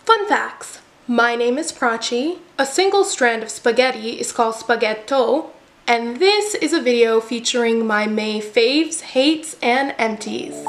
Fun facts. My name is Prachi. A single strand of spaghetti is called spaghetto, and this is a video featuring my May faves, hates, and empties.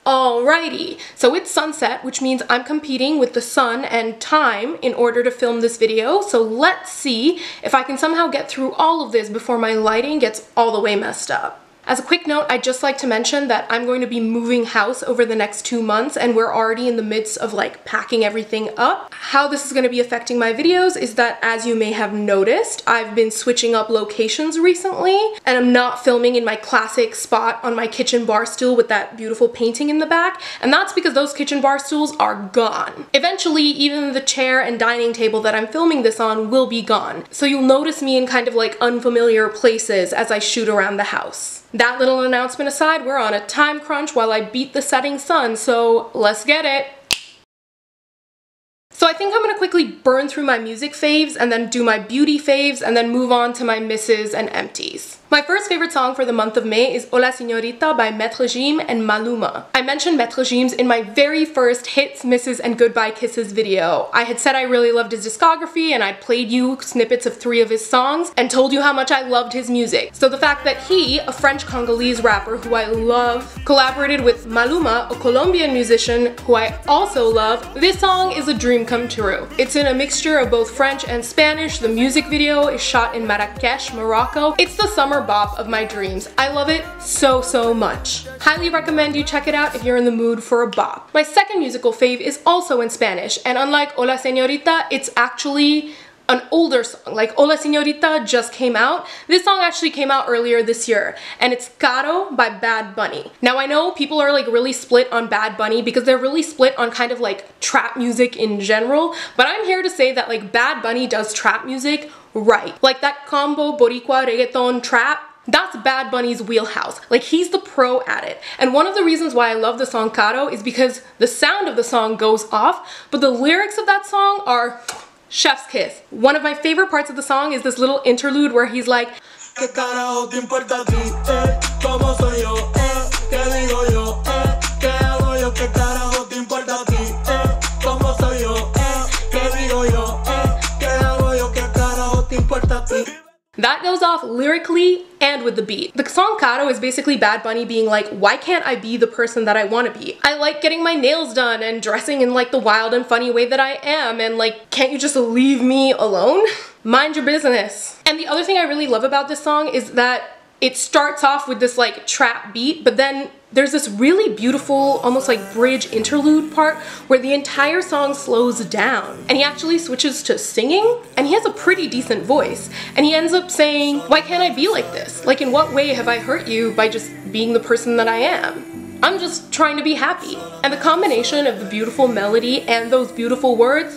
Alrighty, so it's sunset, which means I'm competing with the sun and time in order to film this video, so let's see if I can somehow get through all of this before my lighting gets all the way messed up. As a quick note, I'd just like to mention that I'm going to be moving house over the next 2 months, and we're already in the midst of like packing everything up. How this is going to be affecting my videos is that, as you may have noticed, I've been switching up locations recently, and I'm not filming in my classic spot on my kitchen bar stool with that beautiful painting in the back, and that's because those kitchen bar stools are gone. Eventually, even the chair and dining table that I'm filming this on will be gone, so you'll notice me in kind of like unfamiliar places as I shoot around the house. That little announcement aside, we're on a time crunch while I beat the setting sun, so let's get it. So I think I'm gonna quickly burn through my music faves and then do my beauty faves and then move on to my misses and empties. My first favorite song for the month of May is Hola, Señorita by GIMS and Maluma. I mentioned GIMS in my very first hits, misses, and goodbye kisses video. I had said I really loved his discography and I'd played you snippets of 3 of his songs and told you how much I loved his music. So the fact that he, a French-Congolese rapper who I love, collaborated with Maluma, a Colombian musician who I also love, this song is a dream come true. It's in a mixture of both French and Spanish. The music video is shot in Marrakech, Morocco. It's the summer bop of my dreams. I love it so, so much. Highly recommend you check it out if you're in the mood for a bop. My second musical fave is also in Spanish, and unlike Hola, Señorita, it's actually an older song. Like Hola, Señorita just came out. This song actually came out earlier this year, and it's Caro by Bad Bunny. Now I know people are like really split on Bad Bunny because they're really split on kind of like trap music in general, but I'm here to say that like Bad Bunny does trap music right. Like that combo Boricua reggaeton trap, that's Bad Bunny's wheelhouse. Like, he's the pro at it. And one of the reasons why I love the song Caro is because the sound of the song goes off, but the lyrics of that song are chef's kiss. One of my favorite parts of the song is this little interlude where he's like, ¿Qué carajo te importa a ti? ¿Cómo soy yo? ¿Qué digo yo? ¿Qué hago yo? ¿Qué carajo te importa a ti? ¿Cómo soy yo? ¿Qué digo yo? ¿Qué hago yo? ¿Qué carajo te importa a ti? That goes off lyrically and with the beat. The song Caro is basically Bad Bunny being like, why can't I be the person that I want to be? I like getting my nails done and dressing in like the wild and funny way that I am, and like, can't you just leave me alone? Mind your business. And the other thing I really love about this song is that it starts off with this like trap beat, but then there's this really beautiful, almost like bridge interlude part where the entire song slows down and he actually switches to singing, and he has a pretty decent voice, and he ends up saying, why can't I be like this? Like, in what way have I hurt you by just being the person that I am? I'm just trying to be happy. And the combination of the beautiful melody and those beautiful words,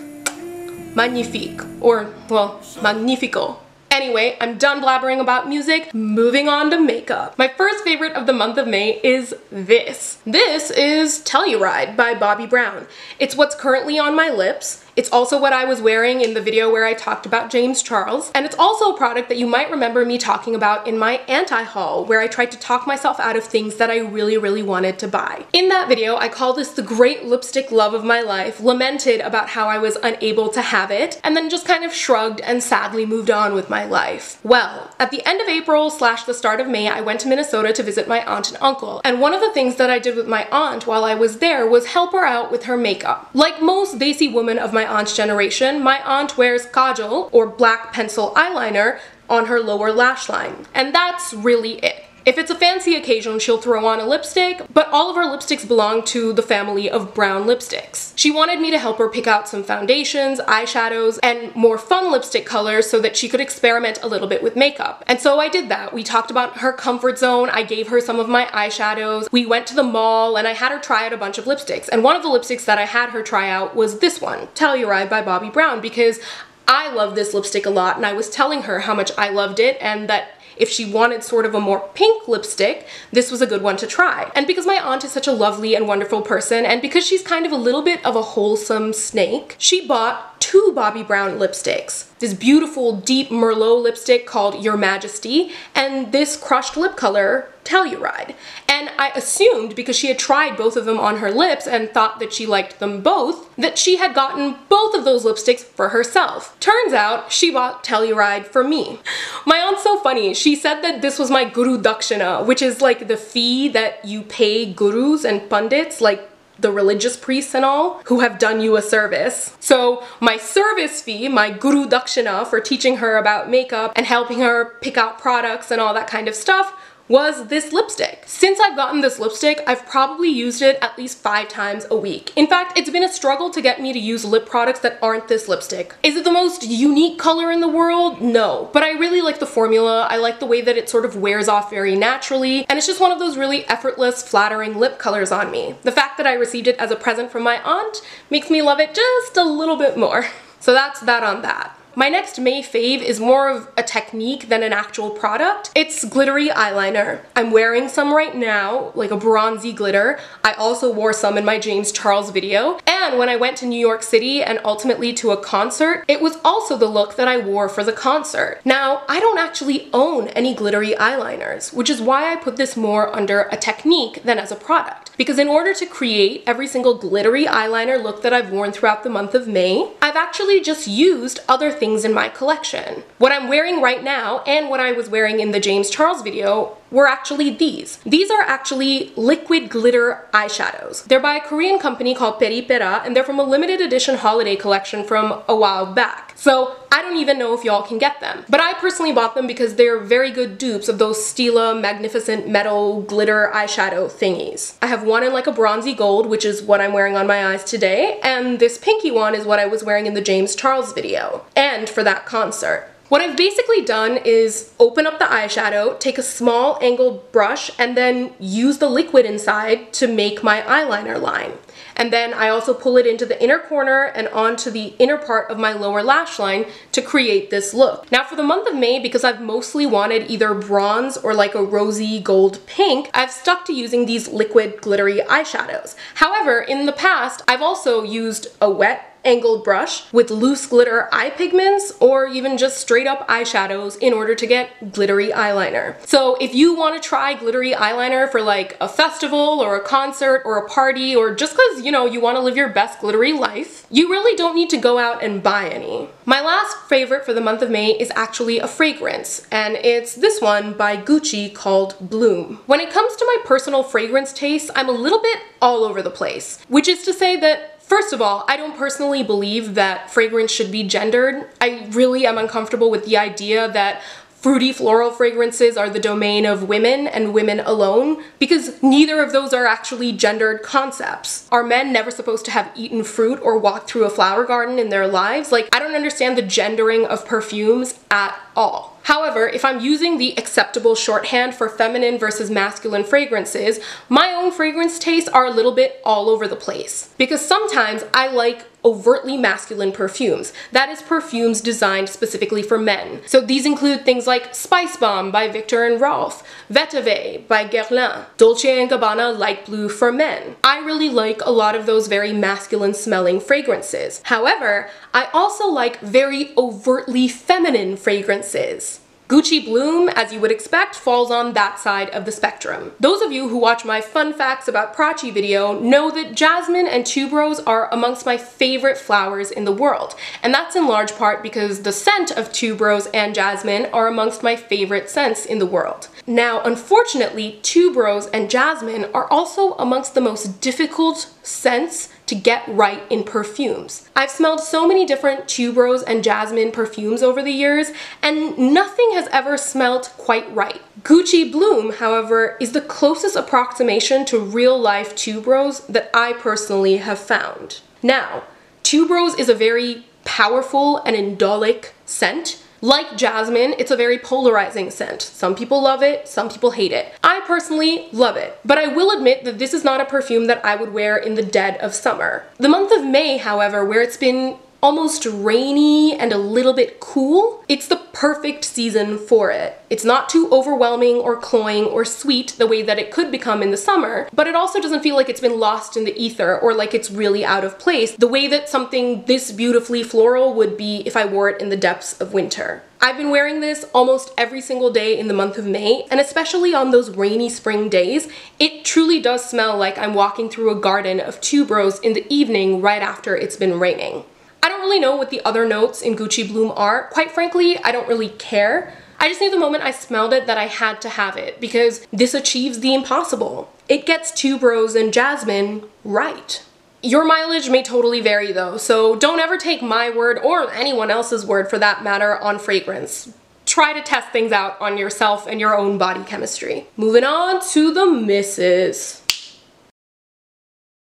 magnifique, or well, magnifico. Anyway, I'm done blabbering about music, moving on to makeup. My first favorite of the month of May is this. This is Telluride by Bobbi Brown. It's what's currently on my lips. It's also what I was wearing in the video where I talked about James Charles, and it's also a product that you might remember me talking about in my anti-haul, where I tried to talk myself out of things that I really, really wanted to buy. In that video, I called this the great lipstick love of my life, lamented about how I was unable to have it, and then just kind of shrugged and sadly moved on with my life. Well, at the end of April / the start of May, I went to Minnesota to visit my aunt and uncle, and one of the things that I did with my aunt while I was there was help her out with her makeup. Like most Desi women of my aunt's generation, my aunt wears kajal, or black pencil eyeliner, on her lower lash line. And that's really it. If it's a fancy occasion, she'll throw on a lipstick, but all of her lipsticks belong to the family of brown lipsticks. She wanted me to help her pick out some foundations, eyeshadows, and more fun lipstick colors so that she could experiment a little bit with makeup. And so I did that. We talked about her comfort zone, I gave her some of my eyeshadows, we went to the mall, and I had her try out a bunch of lipsticks. And one of the lipsticks that I had her try out was this one, Telluride by Bobbi Brown, because I love this lipstick a lot, and I was telling her how much I loved it and that if she wanted sort of a more pink lipstick, this was a good one to try. And because my aunt is such a lovely and wonderful person, and because she's kind of a little bit of a wholesome snake, she bought 2 Bobbi Brown lipsticks. this beautiful deep Merlot lipstick called Your Majesty, and this crushed lip color, Telluride. And I assumed, because she had tried both of them on her lips and thought that she liked them both, that she had gotten both of those lipsticks for herself. Turns out, she bought Telluride for me. My aunt's so funny. She said that this was my Guru Dakshina, which is like the fee that you pay gurus and pundits, like the religious priests and all, who have done you a service. So my service fee, my Guru Dakshina for teaching her about makeup and helping her pick out products and all that kind of stuff, was this lipstick. Since I've gotten this lipstick, I've probably used it at least 5 times a week. In fact, it's been a struggle to get me to use lip products that aren't this lipstick. Is it the most unique color in the world? No. But I really like the formula. I like the way that it sort of wears off very naturally, and it's just one of those really effortless, flattering lip colors on me. The fact that I received it as a present from my aunt makes me love it just a little bit more. So that's that on that. My next May fave is more of a technique than an actual product. It's glittery eyeliner. I'm wearing some right now, like a bronzy glitter. I also wore some in my James Charles video. And when I went to New York City and ultimately to a concert, it was also the look that I wore for the concert. Now, I don't actually own any glittery eyeliners, which is why I put this more under a technique than as a product. Because in order to create every single glittery eyeliner look that I've worn throughout the month of May, I've actually just used other things in my collection. What I'm wearing right now and what I was wearing in the James Charles video were actually these. These are actually liquid glitter eyeshadows. They're by a Korean company called Peripera, and they're from a limited edition holiday collection from a while back. So I don't even know if y'all can get them. But I personally bought them because they're very good dupes of those Stila Magnificent Metal glitter eyeshadow thingies. I have one in like a bronzy gold, which is what I'm wearing on my eyes today, and this pinky one is what I was wearing in the James Charles video, and for that concert. What I've basically done is open up the eyeshadow, take a small angled brush, and then use the liquid inside to make my eyeliner line. And then I also pull it into the inner corner and onto the inner part of my lower lash line to create this look. Now for the month of May, because I've mostly wanted either bronze or like a rosy gold pink, I've stuck to using these liquid glittery eyeshadows. However, in the past, I've also used a wet angled brush with loose glitter eye pigments or even just straight up eyeshadows in order to get glittery eyeliner. So if you want to try glittery eyeliner for like a festival or a concert or a party, or just because, you know, you want to live your best glittery life, you really don't need to go out and buy any. My last favorite for the month of May is actually a fragrance, and it's this one by Gucci called Bloom. When it comes to my personal fragrance taste, I'm a little bit all over the place, which is to say that first of all, I don't personally believe that fragrance should be gendered. I really am uncomfortable with the idea that fruity floral fragrances are the domain of women and women alone, because neither of those are actually gendered concepts. Are men never supposed to have eaten fruit or walked through a flower garden in their lives? Like, I don't understand the gendering of perfumes at all. However, if I'm using the acceptable shorthand for feminine versus masculine fragrances, my own fragrance tastes are a little bit all over the place. Because sometimes I like overtly masculine perfumes. That is, perfumes designed specifically for men. So these include things like Spice Bomb by Viktor and Rolf, Vetiver by Guerlain, Dolce & Gabbana Light Blue for men. I really like a lot of those very masculine smelling fragrances. However, I also like very overtly feminine fragrances. Gucci Bloom, as you would expect, falls on that side of the spectrum. Those of you who watch my fun facts about Prachi video know that jasmine and tuberose are amongst my favorite flowers in the world, and that's in large part because the scent of tuberose and jasmine are amongst my favorite scents in the world. Now, unfortunately, tuberose and jasmine are also amongst the most difficult scents to get right in perfumes. I've smelled so many different tuberose and jasmine perfumes over the years, and nothing has ever smelled quite right. Gucci Bloom, however, is the closest approximation to real-life tuberose that I personally have found. Now, tuberose is a very powerful and indolic scent. Like jasmine, it's a very polarizing scent. Some people love it, some people hate it. I personally love it, but I will admit that this is not a perfume that I would wear in the dead of summer. The month of May, however, where it's been almost rainy and a little bit cool, it's the perfect season for it. It's not too overwhelming or cloying or sweet the way that it could become in the summer, but it also doesn't feel like it's been lost in the ether or like it's really out of place, the way that something this beautifully floral would be if I wore it in the depths of winter. I've been wearing this almost every single day in the month of May, and especially on those rainy spring days, it truly does smell like I'm walking through a garden of tuberose in the evening right after it's been raining. I don't really know what the other notes in Gucci Bloom are. Quite frankly, I don't really care. I just knew the moment I smelled it that I had to have it because this achieves the impossible. It gets tuberose and jasmine right. Your mileage may totally vary though, so don't ever take my word or anyone else's word for that matter on fragrance. Try to test things out on yourself and your own body chemistry. Moving on to the misses.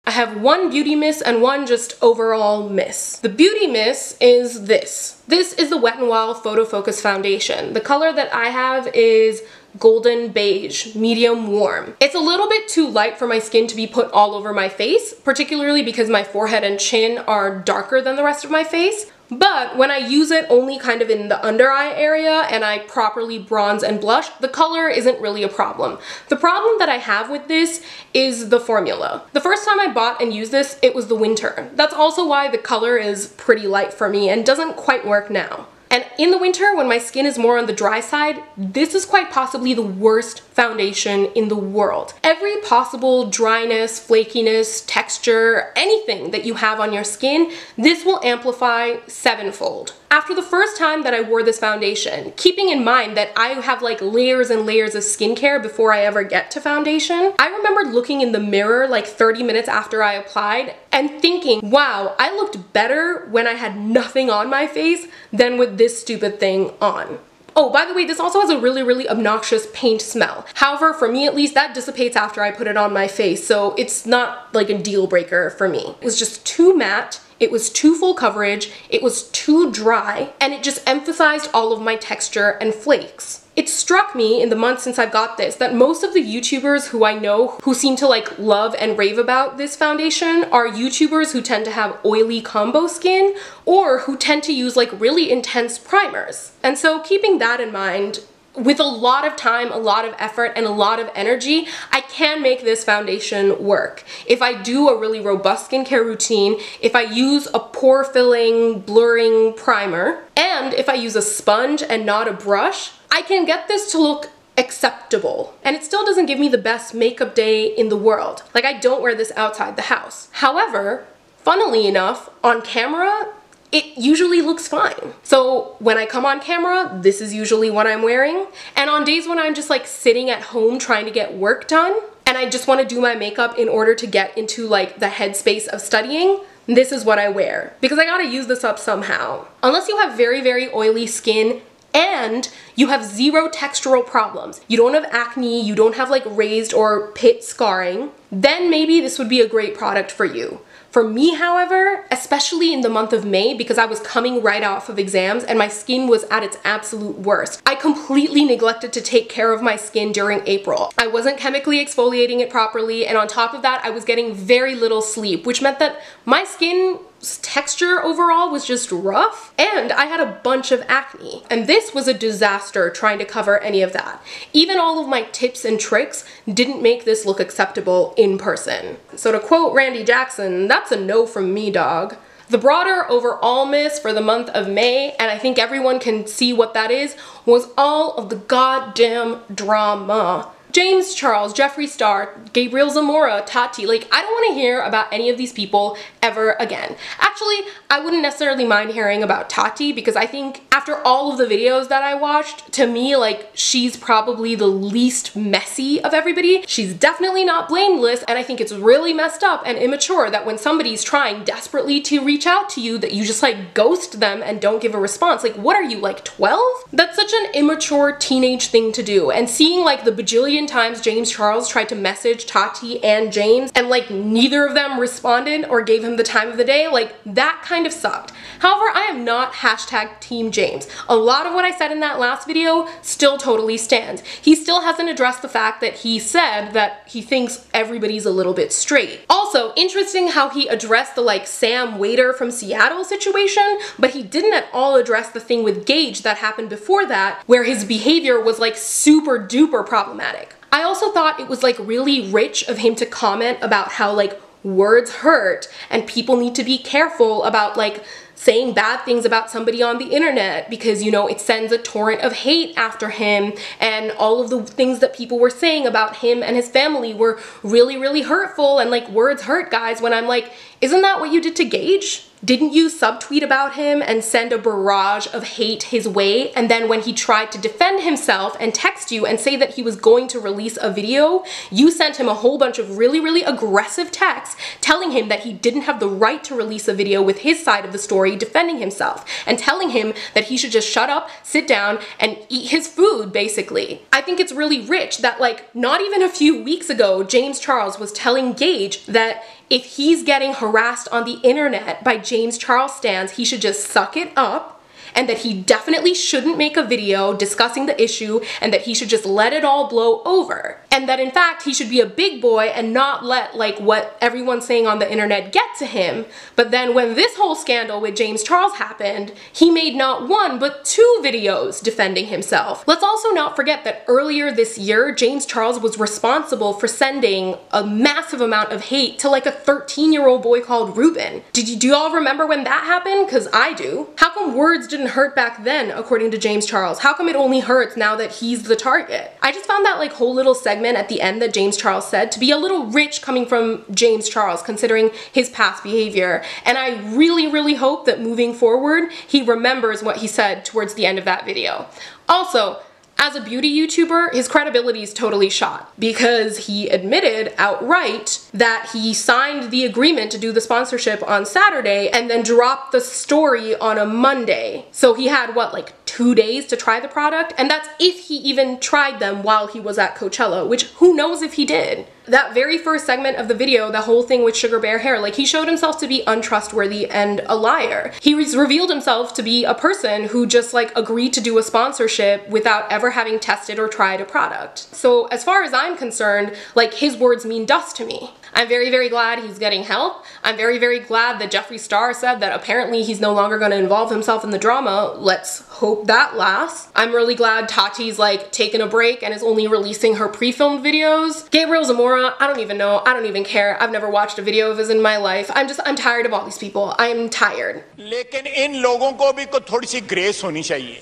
I have one beauty miss and one just overall miss. The beauty miss is this. This is the Wet n Wild Photofocus foundation. The color that I have is golden beige, medium warm. It's a little bit too light for my skin to be put all over my face, particularly because my forehead and chin are darker than the rest of my face. But when I use it only kind of in the under eye area and I properly bronze and blush, the color isn't really a problem. The problem that I have with this is the formula. The first time I bought and used this, it was the winter. That's also why the color is pretty light for me and doesn't quite work now. And in the winter, when my skin is more on the dry side, this is quite possibly the worst foundation in the world. Every possible dryness, flakiness, texture, anything that you have on your skin, this will amplify sevenfold. After the first time that I wore this foundation, keeping in mind that I have like layers and layers of skincare before I ever get to foundation, I remember looking in the mirror like 30 minutes after I applied and thinking, wow, I looked better when I had nothing on my face than with this stupid thing on. Oh, by the way, this also has a really obnoxious paint smell. However, for me at least, that dissipates after I put it on my face, so it's not like a deal breaker for me. It was just too matte. It was too full coverage, it was too dry, and it just emphasized all of my texture and flakes. It struck me in the months since I've got this that most of the YouTubers who I know who seem to like love and rave about this foundation are YouTubers who tend to have oily combo skin or who tend to use like really intense primers. And so keeping that in mind, with a lot of time, a lot of effort, and a lot of energy, I can make this foundation work. If I do a really robust skincare routine, if I use a pore filling, blurring primer, and if I use a sponge and not a brush, I can get this to look acceptable. And it still doesn't give me the best makeup day in the world. Like, I don't wear this outside the house. However, funnily enough, on camera, it usually looks fine. So when I come on camera, this is usually what I'm wearing. And on days when I'm just like sitting at home trying to get work done, and I just want to do my makeup in order to get into like the headspace of studying, this is what I wear. Because I gotta use this up somehow. Unless you have very oily skin and you have zero textural problems, you don't have acne, you don't have like raised or pit scarring, then maybe this would be a great product for you. For me, however, especially in the month of May, because I was coming right off of exams and my skin was at its absolute worst, I completely neglected to take care of my skin during April. I wasn't chemically exfoliating it properly, and on top of that, I was getting very little sleep, which meant that my skin texture overall was just rough, and I had a bunch of acne. And this was a disaster trying to cover any of that. Even all of my tips and tricks didn't make this look acceptable in person. So to quote Randy Jackson, that's a no from me, dog. The broader overall miss for the month of May, and I think everyone can see what that is, was all of the goddamn drama. James Charles, Jeffree Star, Gabriel Zamora, Tati, like, I don't want to hear about any of these people ever again. Actually, I wouldn't necessarily mind hearing about Tati because I think after all of the videos that I watched, to me, like, she's probably the least messy of everybody. She's definitely not blameless, and I think it's really messed up and immature that when somebody's trying desperately to reach out to you that you just like ghost them and don't give a response. Like, what are you, like 12? That's such an immature teenage thing to do, and seeing like the bajillion times James Charles tried to message Tati and James and like neither of them responded or gave him the time of the day, like that kind of sucked. However, I am not hashtag Team James. A lot of what I said in that last video still totally stands. He still hasn't addressed the fact that he said that he thinks everybody's a little bit straight. Also, Also, interesting how he addressed the like Sam waiter from Seattle situation, but he didn't at all address the thing with Gage that happened before that, where his behavior was like super duper problematic. I also thought it was like really rich of him to comment about how like words hurt and people need to be careful about like saying bad things about somebody on the internet because, you know, it sends a torrent of hate after him, and all of the things that people were saying about him and his family were really, really hurtful, and like words hurt, guys, when I'm like, isn't that what you did to Gage? Didn't you subtweet about him and send a barrage of hate his way? And then when he tried to defend himself and text you and say that he was going to release a video, you sent him a whole bunch of really, really aggressive texts telling him that he didn't have the right to release a video with his side of the story defending himself, and telling him that he should just shut up, sit down, and eat his food, basically. I think it's really rich that like not even a few weeks ago, James Charles was telling Gage that if he's getting harassed on the internet by James Charles stans, he should just suck it up, and that he definitely shouldn't make a video discussing the issue, and that he should just let it all blow over. And that in fact, he should be a big boy and not let like what everyone's saying on the internet get to him. But then when this whole scandal with James Charles happened, he made not one, but 2 videos defending himself. Let's also not forget that earlier this year, James Charles was responsible for sending a massive amount of hate to like a 13-year-old boy called Ruben. Do you all remember when that happened? Because I do. How come words didn't hurt back then, according to James Charles? How come it only hurts now that he's the target? I just found that like whole little segment at the end that James Charles said to be a little rich coming from James Charles, considering his past behavior. And I really, really hope that moving forward, he remembers what he said towards the end of that video. Also, as a beauty YouTuber, his credibility is totally shot because he admitted outright that he signed the agreement to do the sponsorship on Saturday and then dropped the story on a Monday. So he had, what, like 2 days to try the product? And that's if he even tried them while he was at Coachella, which who knows if he did. That very first segment of the video, the whole thing with Sugar Bear hair, like he showed himself to be untrustworthy and a liar. He revealed himself to be a person who just like agreed to do a sponsorship without ever having tested or tried a product. So as far as I'm concerned, like his words mean dust to me. I'm very, very glad he's getting help. I'm very, very glad that Jeffree Star said that apparently he's no longer going to involve himself in the drama. Let's hope that lasts. I'm really glad Tati's like taking a break and is only releasing her pre-filmed videos. Gabriel Zamora, I don't even know. I don't even care. I've never watched a video of his in my life. I'm tired of all these people. I'm tired. लेकिन इन लोगों को भी थोड़ी सी grace होनी चाहिए,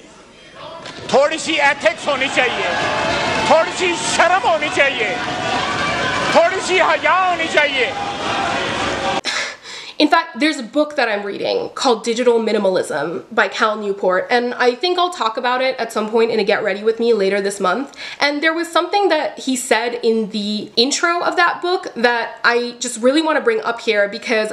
थोड़ी सी ethics होनी चाहिए, थोड़ी सी शर्म होनी चाहिए, थोड़ी सी हया होनी चाहिए. In fact, there's a book that I'm reading called Digital Minimalism by Cal Newport, and I think I'll talk about it at some point in a Get Ready With Me later this month. And there was something that he said in the intro of that book that I just really want to bring up here because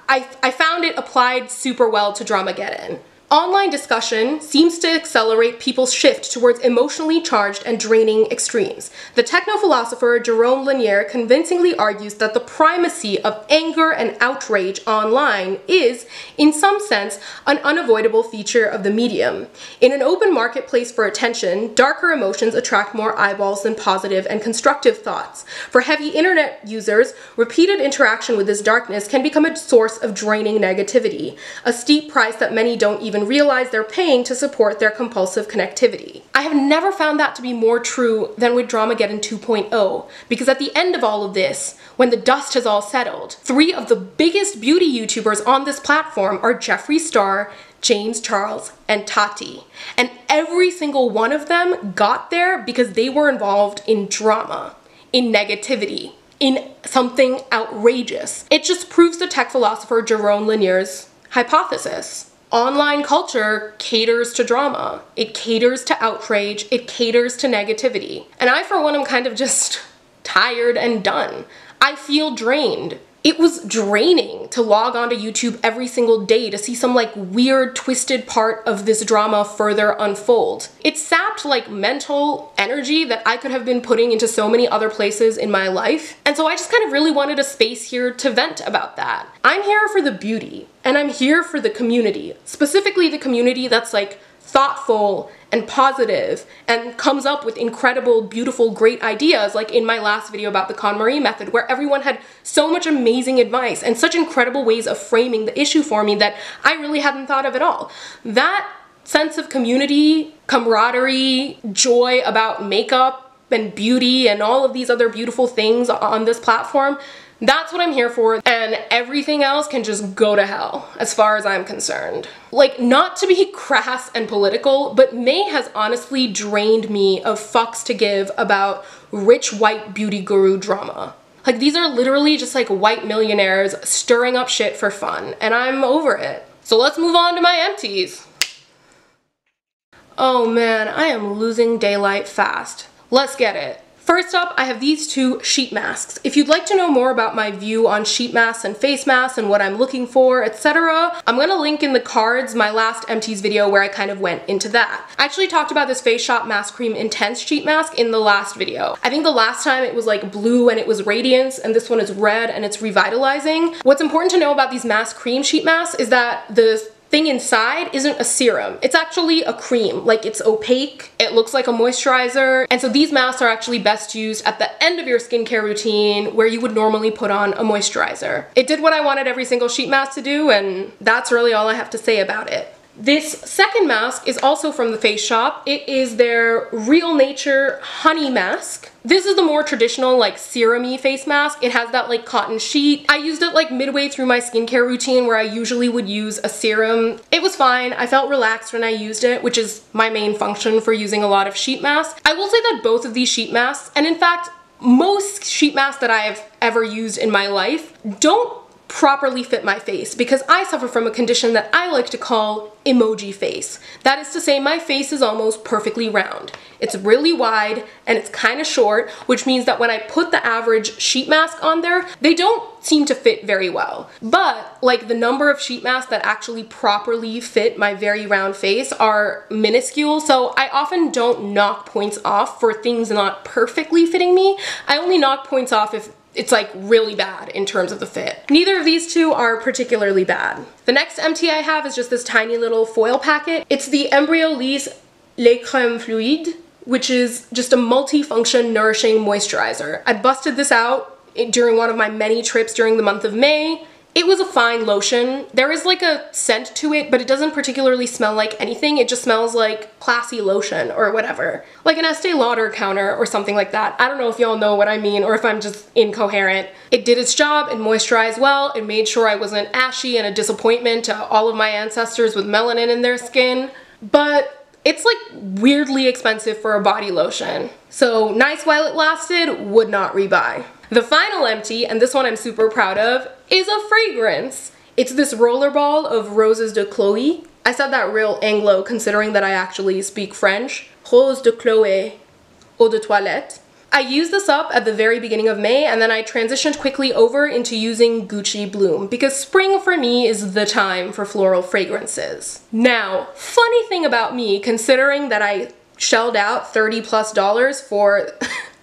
I found it applied super well to Dramageddon. Online discussion seems to accelerate people's shift towards emotionally charged and draining extremes. The techno-philosopher Jerome Lanier convincingly argues that the primacy of anger and outrage online is, in some sense, an unavoidable feature of the medium. In an open marketplace for attention, darker emotions attract more eyeballs than positive and constructive thoughts. For heavy internet users, repeated interaction with this darkness can become a source of draining negativity, a steep price that many don't even realize they're paying to support their compulsive connectivity. I have never found that to be more true than with Dramageddon 2.0, because at the end of all of this, when the dust has all settled, 3 of the biggest beauty YouTubers on this platform are Jeffree Star, James Charles, and Tati. And every single one of them got there because they were involved in drama, in negativity, in something outrageous. It just proves the tech philosopher Jerome Lanier's hypothesis. Online culture caters to drama. It caters to outrage. It caters to negativity. And I, for one, am kind of just tired and done. I feel drained. It was draining to log onto YouTube every single day to see some like weird twisted part of this drama further unfold. It sapped like mental energy that I could have been putting into so many other places in my life. And so I just kind of really wanted a space here to vent about that. I'm here for the beauty and I'm here for the community, specifically the community that's like thoughtful and positive and comes up with incredible, beautiful, great ideas, like in my last video about the KonMari method, where everyone had so much amazing advice and such incredible ways of framing the issue for me that I really hadn't thought of at all. That sense of community, camaraderie, joy about makeup and beauty and all of these other beautiful things on this platform, that's what I'm here for, and everything else can just go to hell, as far as I'm concerned. Like, not to be crass and political, but May has honestly drained me of fucks to give about rich white beauty guru drama. Like, these are literally just like white millionaires stirring up shit for fun, and I'm over it. So let's move on to my empties. Oh man, I am losing daylight fast. Let's get it. First up, I have these two sheet masks. If you'd like to know more about my view on sheet masks and face masks and what I'm looking for, etc., I'm gonna link in the cards my last empties video where I kind of went into that. I actually talked about this Faceshop Mascream Intense sheet mask in the last video. I think the last time it was like blue and it was Radiance, and this one is red and it's Revitalizing. What's important to know about these Mascream sheet masks is that the thing inside isn't a serum. It's actually a cream. Like, it's opaque, it looks like a moisturizer, and so these masks are actually best used at the end of your skincare routine where you would normally put on a moisturizer. It did what I wanted every single sheet mask to do, and that's really all I have to say about it. This second mask is also from the Faceshop. It is their Real Nature Honey Mask. This is the more traditional, like, serum-y face mask. It has that, like, cotton sheet. I used it, like, midway through my skincare routine where I usually would use a serum. It was fine. I felt relaxed when I used it, which is my main function for using a lot of sheet masks. I will say that both of these sheet masks, and in fact, most sheet masks that I have ever used in my life, don't properly fit my face because I suffer from a condition that I like to call emoji face. That is to say, my face is almost perfectly round. It's really wide and it's kind of short, which means that when I put the average sheet mask on there, they don't seem to fit very well. But like, the number of sheet masks that actually properly fit my very round face are minuscule, so I often don't knock points off for things not perfectly fitting me. I only knock points off if it's like really bad in terms of the fit. Neither of these two are particularly bad. The next empty I have is just this tiny little foil packet. It's the Embryolisse Creme Fluide, which is just a multi-function nourishing moisturizer. I busted this out during one of my many trips during the month of May. It was a fine lotion. There is like a scent to it, but it doesn't particularly smell like anything. It just smells like classy lotion or whatever. Like an Estee Lauder counter or something like that. I don't know if y'all know what I mean or if I'm just incoherent. It did its job, it moisturized well, it made sure I wasn't ashy and a disappointment to all of my ancestors with melanin in their skin. But it's like weirdly expensive for a body lotion. So nice while it lasted, would not rebuy. The final empty, and this one I'm super proud of, is a fragrance. It's this rollerball of Roses de Chloe. I said that real Anglo considering that I actually speak French. Rose de Chloe eau de toilette. I used this up at the very beginning of May, and then I transitioned quickly over into using Gucci Bloom because spring for me is the time for floral fragrances. Now, funny thing about me, considering that I shelled out $30+ for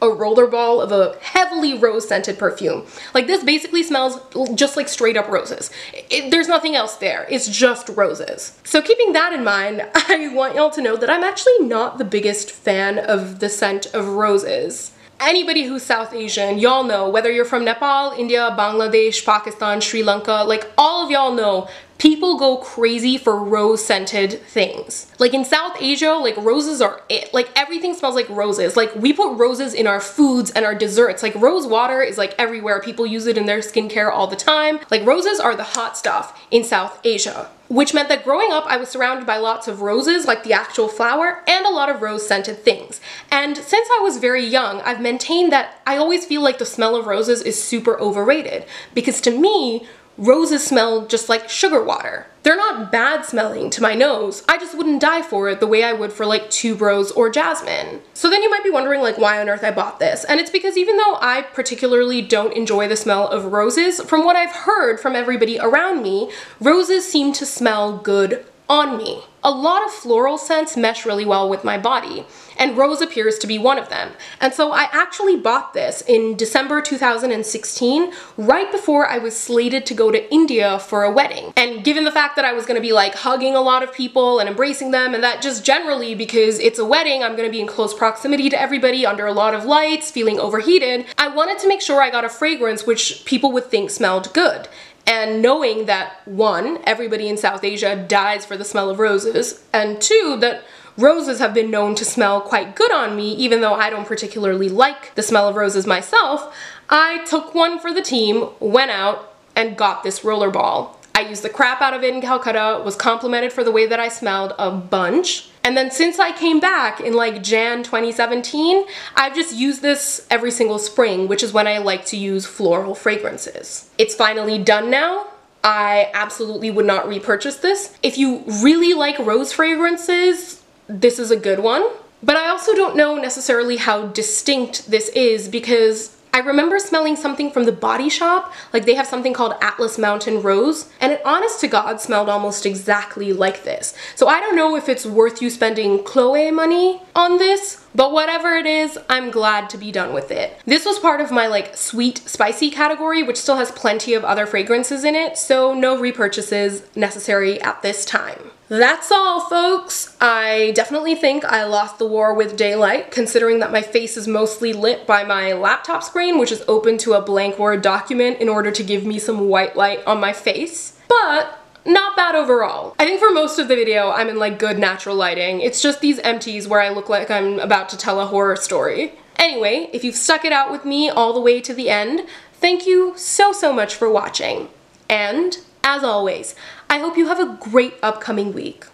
a rollerball of a heavily rose-scented perfume. Like, this basically smells just like straight up roses. There's nothing else there. It's just roses. So keeping that in mind, I want y'all to know that I'm actually not the biggest fan of the scent of roses. Anybody who's South Asian, y'all know, whether you're from Nepal, India, Bangladesh, Pakistan, Sri Lanka, like all of y'all know, people go crazy for rose-scented things. Like in South Asia, like roses are it. Like everything smells like roses. Like we put roses in our foods and our desserts. Like rose water is like everywhere. People use it in their skincare all the time. Like roses are the hot stuff in South Asia. Which meant that growing up, I was surrounded by lots of roses, like the actual flower, and a lot of rose-scented things. And since I was very young, I've maintained that I always feel like the smell of roses is super overrated. Because to me, roses smell just like sugar water. They're not bad smelling to my nose, I just wouldn't die for it the way I would for like tuberose or jasmine. So then you might be wondering like why on earth I bought this, and it's because even though I particularly don't enjoy the smell of roses, from what I've heard from everybody around me, roses seem to smell good on me. A lot of floral scents mesh really well with my body, and rose appears to be one of them. And so I actually bought this in December 2016, right before I was slated to go to India for a wedding. And given the fact that I was gonna be like hugging a lot of people and embracing them, and that just generally because it's a wedding, I'm gonna be in close proximity to everybody under a lot of lights, feeling overheated, I wanted to make sure I got a fragrance which people would think smelled good. And knowing that, one, everybody in South Asia dies for the smell of roses, and two, that roses have been known to smell quite good on me, even though I don't particularly like the smell of roses myself, I took one for the team, went out, and got this roller ball. I used the crap out of it in Calcutta, was complimented for the way that I smelled a bunch. And then since I came back in like Jan 2017, I've just used this every single spring, which is when I like to use floral fragrances. It's finally done now. I absolutely would not repurchase this. If you really like rose fragrances, this is a good one. But I also don't know necessarily how distinct this is because I remember smelling something from the Body Shop, like they have something called Atlas Mountain Rose, and it honest to God smelled almost exactly like this. So I don't know if it's worth you spending Chloe money on this, but whatever it is, I'm glad to be done with it. This was part of my like sweet spicy category, which still has plenty of other fragrances in it, so no repurchases necessary at this time. That's all, folks. I definitely think I lost the war with daylight, considering that my face is mostly lit by my laptop screen, which is open to a blank Word document in order to give me some white light on my face. But not bad overall. I think for most of the video, I'm in like good natural lighting. It's just these empties where I look like I'm about to tell a horror story. Anyway, if you've stuck it out with me all the way to the end, thank you so much for watching. And as always, I hope you have a great upcoming week.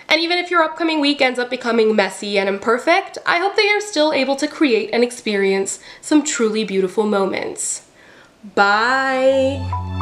And even if your upcoming week ends up becoming messy and imperfect, I hope that you're still able to create and experience some truly beautiful moments. Bye!